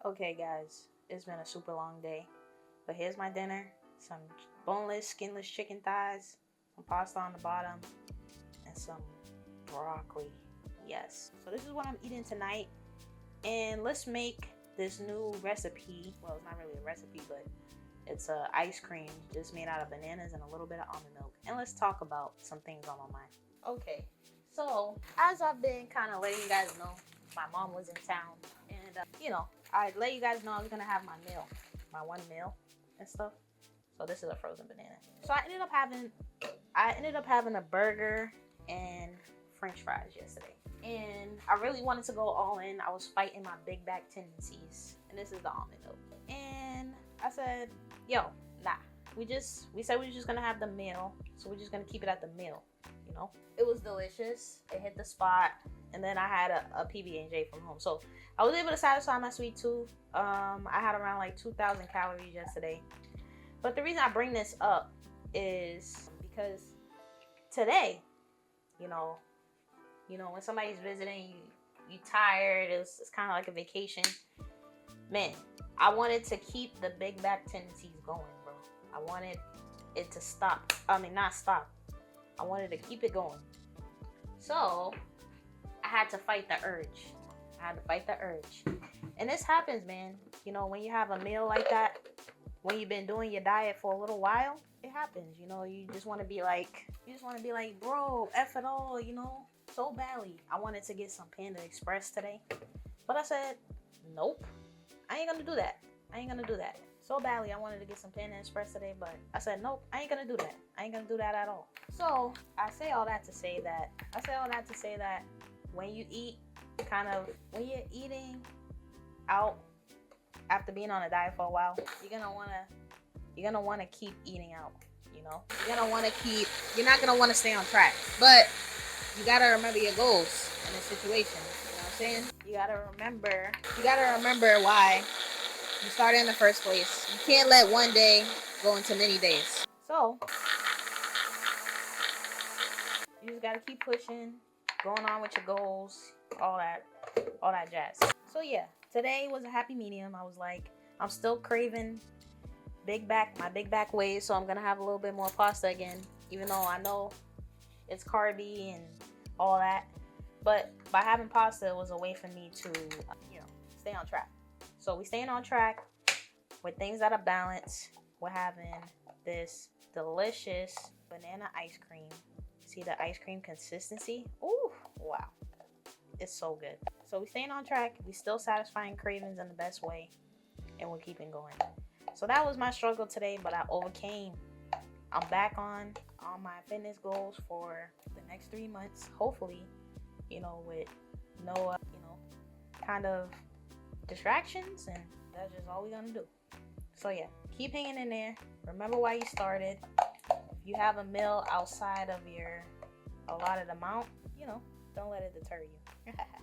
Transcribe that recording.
Okay guys, it's been a super long day, but here's my dinner. Some boneless, skinless chicken thighs, some pasta on the bottom, and some broccoli. Yes. So this is what I'm eating tonight. And let's make this new recipe. Well, it's not really a recipe, but it's a ice cream just made out of bananas and a little bit of almond milk. And let's talk about some things on my mind. Okay, so as I've been kind of letting you guys know, my mom was in town, and I let you guys know I was gonna have my meal, my one meal and stuff. So this is a frozen banana. So I ended up having a burger and French fries yesterday, and I really wanted to go all in. I was fighting my big back tendencies, and this is the almond milk. And I said, yo, nah. We said we were just gonna have the meal, so we're just gonna keep it at the meal. It was delicious. It hit the spot. And then I had a PB&J from home, so I was able to satisfy my sweet tooth. I had around like 2,000 calories yesterday. But the reason I bring this up is because today, when somebody's visiting you tired. It's kind of like a vacation. Man, I wanted to keep the big back tendencies going, bro. I wanted it to stop. I mean, not stop. I wanted to keep it going. So I had to fight the urge. And this happens, man. When you have a meal like that, when you've been doing your diet for a little while, it happens. You just want to be like, bro, F it all, so badly. I wanted to get some Panda Express today. But I said, nope, I ain't gonna do that. So badly, I wanted to get some Panda Express today, but I said, nope, I ain't gonna do that. I ain't gonna do that at all. So I say all that to say that when you eat, when you're eating out after being on a diet for a while, you're gonna wanna keep eating out. You're not gonna wanna stay on track. But you gotta remember your goals in this situation. You know what I'm saying? You gotta remember why you started in the first place. You can't let one day go into many days. So you just gotta keep pushing, going on with your goals, all that jazz. So yeah, today was a happy medium. I was like, I'm still craving my big back ways, so I'm gonna have a little bit more pasta again, even though I know it's carby and all that. But by having pasta, it was a way for me to, stay on track. So we staying on track with things that are balanced. We're having this delicious banana ice cream. See the ice cream consistency? Ooh, wow. It's so good. So we staying on track. We still satisfying cravings in the best way. And we're keeping going. So that was my struggle today, but I overcame. I'm back on my fitness goals for the next 3 months. Hopefully, with no, kind of distractions, and that's just all we're gonna do. So yeah, keep hanging in there. Remember why you started. If you have a meal outside of your allotted amount, don't let it deter you.